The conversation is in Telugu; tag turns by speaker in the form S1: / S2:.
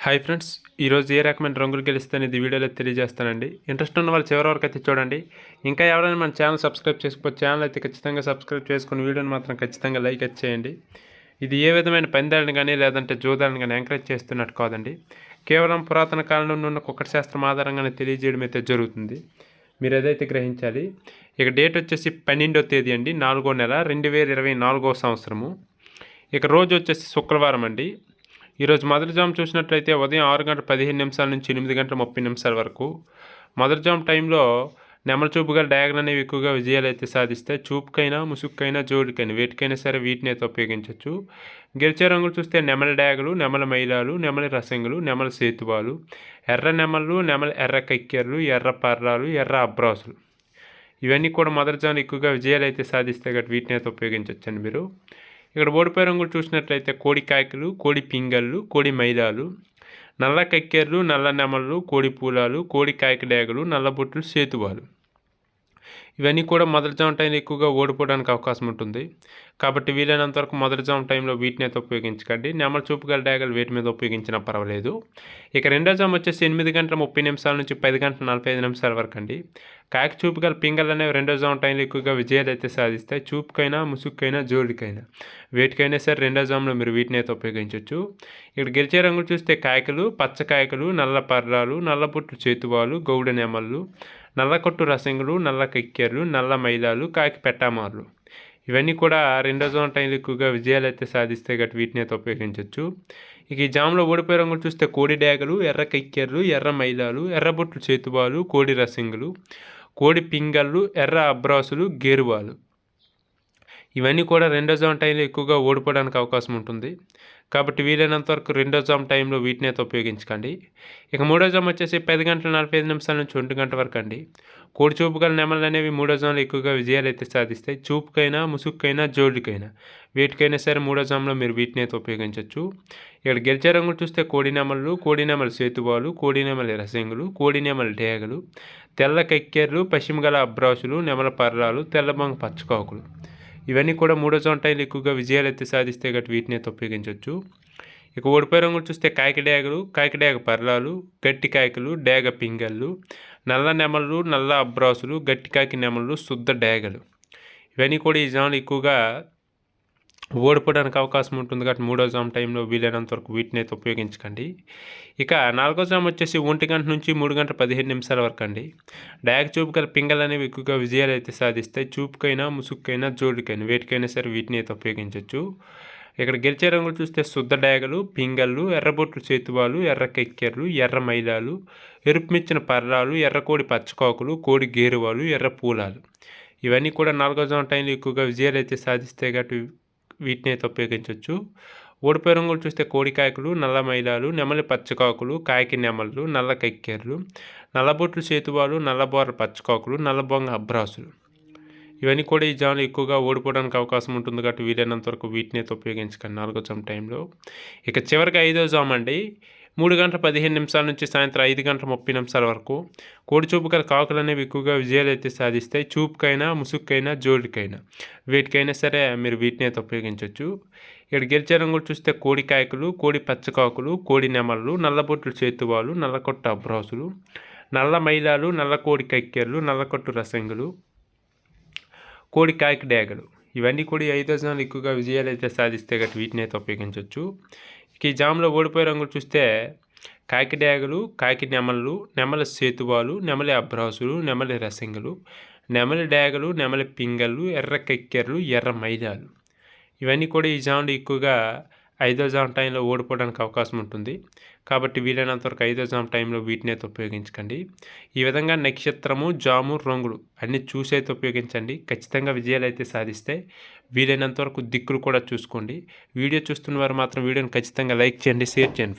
S1: హాయ్ ఫ్రెండ్స్, ఈరోజు ఏ రకమైన రంగులు గెలుస్తాయనేది వీడియోలో తెలియజేస్తానండి. ఇంట్రెస్ట్ ఉన్న వాళ్ళు చివరి వరకు అయితే చూడండి. ఇంకా ఎవరైనా మన ఛానల్ సబ్స్క్రైబ్ చేసుకోవచ్చు, ఛానల్ అయితే ఖచ్చితంగా సబ్స్క్రైబ్ చేసుకుని వీడియోని మాత్రం ఖచ్చితంగా లైక్ అయితే చేయండి. ఇది ఏ విధమైన పందాలను కానీ లేదంటే జూదాలను కానీ ఎంకరేజ్ చేస్తున్నట్టు కాదండి. కేవలం పురాతన కాలంలో ఉన్న కుక్కటి శాస్త్రం ఆధారంగానే తెలియజేయడం అయితే జరుగుతుంది. మీరు ఏదైతే గ్రహించాలి. ఇక డేట్ వచ్చేసి 12వ తేదీ అండి, 4వ నెల 2024వ సంవత్సరము. ఇక రోజు వచ్చేసి శుక్రవారం అండి. ఈరోజు మొదటి జాము చూసినట్లయితే ఉదయం 6:15 నుంచి 8:30 వరకు. మొదటి జాము టైంలో నెమల చూపు గల డయాగన్ అనేవి ఎక్కువగా విజయాలు అయితే సాధిస్తాయి. చూపుకైనా ముసుగుకైనా జోడికైనా వేటికైనా సరే వీటిని అయితే ఉపయోగించవచ్చు. గెలిచే రంగులు చూస్తే నెమలి డయాగలు, నెమల మైలాలు, నెమలి రసంగులు, నెమల సేతువాలు, ఎర్ర నెమళ్ళు, నెమల ఎర్ర కక్కెర్లు, ఎర్ర పర్రాలు, ఎర్ర అబ్రాసులు. ఇవన్నీ కూడా మొదటి జాములు ఎక్కువగా విజయాలు అయితే సాధిస్తాయి కాబట్టి వీటిని అయితే ఉపయోగించవచ్చండి మీరు. ఇక్కడ ఓడిపోయే రంగులు చూసినట్లయితే కోడి కాయకులు, కోడి పింగళ్ళు, కోడి మైలాలు, నల్ల కక్కెర్లు, నల్ల నెమళ్ళు, కోడి పూలాలు, కోడి కాయక డేగలు, నల్లబొట్లు, సేతువాలు. ఇవన్నీ కూడా మొదటి జాము టైంలో ఎక్కువగా ఓడిపోవడానికి అవకాశం ఉంటుంది. కాబట్టి వీలైనంత వరకు మొదటి జాము టైంలో వీటిని అయితే ఉపయోగించకండి. నెమల చూపు గల డేగలు వేటి మీద ఉపయోగించినా పర్వాలేదు. ఇక రెండో జాము వచ్చేసి 8:30 నుంచి 10:45 వరకు అండి. కాకి చూపు గల పింగళ్ళు అనేవి రెండో జాము టైంలో ఎక్కువగా విజయాలు అయితే సాధిస్తాయి. చూపుకైనా ముసుగుకైనా జోడికైనా వేటికైనా సరే రెండో జాములో మీరు వీటిని అయితే ఉపయోగించవచ్చు. ఇక్కడ గెలిచే రంగులు చూస్తే కాయకలు, పచ్చకాయకలు, నల్ల పర్రాలు, నల్లబొట్లు చేతువాలు, గౌడ నెమళ్ళు, నల్లకొట్టు రసంగులు, నల్ల కక్కెర్లు, నల్ల మైలాలు, కాకి పెట్టామార్లు. ఇవన్నీ కూడా రెండో జాము టైంలో ఎక్కువగా విజయాలు అయితే సాధిస్తే గట్టి వీటిని అయితే ఉపయోగించవచ్చు. ఇక ఈ జాములో ఓడిపోయే రంగులు చూస్తే కోడి డేగలు, ఎర్ర కక్కెర్లు, ఎర్ర మైలాలు, ఎర్రబొట్లు చేతువాలు, కోడి రసంగులు, కోడి పింగళ్ళు, ఎర్ర అబ్రాసులు, గేరువాలు. ఇవన్నీ కూడా రెండో జాము టైంలో ఎక్కువగా ఓడిపోవడానికి అవకాశం ఉంటుంది. కాబట్టి వీలైనంత వరకు రెండో జాము టైంలో వీటిని అయితే ఉపయోగించకండి. ఇక మూడో జాము వచ్చేసి 10:45 నుంచి 1 వరకు అండి. కోడి చూపు గల నెమలు అనేవి మూడో జాములో ఎక్కువగా విజయాలు అయితే సాధిస్తాయి. చూపుకైనా ముసుగుకైనా జోడికైనా వేటికైనా సరే మూడో జాములో మీరు వీటిని అయితే ఉపయోగించవచ్చు. ఇక్కడ గెలిచే రంగులు చూస్తే కోడి నెమళ్ళు, కోడి నెమలి సేతువాలు, కోడి నెమలి రసంగులు, కోడి నెమలి డేగలు, తెల్ల కక్కెర్లు, పశ్చిమ గల అబ్రాసులు, నెమల పర్రాలు, తెల్లబొంగ పచ్చకాకులు. ఇవన్నీ కూడా మూడో జాము టైంలో ఎక్కువగా విజయాలు అయితే సాధిస్తే గట్టి వీటిని అయితే ఉపయోగించవచ్చు. ఇక ఓడిపోయే రంగులు చూస్తే కాకి డేగలు, కాకి డేగ పర్రాలు, గట్టి కాయకులు, డేగ పింగళ్ళు, నల్ల నెమళ్ళు, నల్ల అబ్రాసులు, గట్టి కాకి నెమళ్ళు, శుద్ధ డేగలు. ఇవన్నీ కూడా ఈ జాములు ఎక్కువగా ఓడిపోవడానికి అవకాశం ఉంటుంది కాబట్టి మూడో జాము టైంలో వీలైనంత వరకు వీటిని అయితే ఉపయోగించకండి. ఇక నాలుగో జాము వచ్చేసి 1 నుంచి 3:15 వరకు అండి. డయాగ చూపు గల పింగళ్ళు అనేవి ఎక్కువగా విజయాలు అయితే సాధిస్తాయి. చూపుకైనా ముసుగుకైనా జోడికైనా వేటికైనా సరే వీటిని అయితే ఉపయోగించవచ్చు. ఇక్కడ గెలిచే రంగులు చూస్తే శుద్ధ డేగలు, పింగళ్ళు, ఎర్రబొట్లు చేతువాలు, ఎర్ర కక్కెర్లు, ఎర్ర మైలాలు, ఎరుపు మిచ్చిన పర్రాలు, ఎర్రకోడి పచ్చకాకులు, కోడి గేరువాలు, ఎర్ర పూలాలు. ఇవన్నీ కూడా నాలుగో జాము టైంలో ఎక్కువగా విజయాలు అయితే సాధిస్తాయి కాబట్టి వీటిని అయితే ఉపయోగించవచ్చు. ఓడిపోయే రంగులు చూస్తే కోడి కాయకులు, నల్ల మైలాలు, నెమలి పచ్చకాకులు, కాయకి నెమళ్ళు, నల్ల కక్కెర్లు, నల్లబొట్లు చేతువాలు, నల్లబోర్ర పచ్చకాకులు, నల్లబొంగ అబ్రాసులు. ఇవన్నీ కూడా ఈ జాములు ఎక్కువగా ఓడిపోవడానికి అవకాశం ఉంటుంది కాబట్టి వీలైనంత వరకు వీటిని అయితే ఉపయోగించకండి నాలుగో జాము టైంలో. ఇక చివరికి ఐదో జాము అండి. 3:15 నుంచి సాయంత్రం 5:30 వరకు. కోడి చూపు గల కాకులు అనేవి ఎక్కువగా విజయాలు అయితే సాధిస్తాయి. చూపుకైనా ముసుగుకైనా జోడికైనా వేటికైనా సరే మీరు వీటిని అయితే ఉపయోగించవచ్చు. ఇక్కడ గెలిచే రంగులు చూస్తే కోడి కాయకులు, కోడి పచ్చకాకులు, కోడి నెమళ్ళు, నల్లబొట్లు చేతువాలు, నల్లకొట్ట అబ్రాసులు, నల్ల మైలాలు, నల్ల కోడి కక్కెర్లు, నల్లకొట్టు రసంగులు, కోడి కాయక డేగలు. ఇవన్నీ కూడా 5వ జాములు ఎక్కువగా విజయాలు అయితే సాధిస్తే గట్టి వీటిని అయితే ఉపయోగించవచ్చు. ఇక ఈ జాములో ఓడిపోయే రంగులు చూస్తే కాకి డేగలు, కాకి నెమళ్ళు, నెమలి సేతువాలు, నెమలి అబ్రాసులు, నెమలి రసంగులు, నెమలి డేగలు, నెమలి పింగళ్ళు, ఎర్ర కక్కెర్లు, ఎర్ర మైదాలు. ఇవన్నీ కూడా ఈ జాములు ఎక్కువగా 5వ జాము టైంలో ఓడిపోవడానికి అవకాశం ఉంటుంది. కాబట్టి వీలైనంత వరకు 5వ జాము టైంలో వీటిని అయితే ఉపయోగించకండి. ఈ విధంగా నక్షత్రము, జాము, రంగులు అన్నీ చూసి అయితే ఉపయోగించండి. ఖచ్చితంగా విజయాలు అయితే సాధిస్తే వీలైనంత వరకు దిక్కులు కూడా చూసుకోండి. వీడియో చూస్తున్న వారు మాత్రం వీడియోని ఖచ్చితంగా లైక్ చేయండి, షేర్ చేయండి ఫ్రెండ్స్.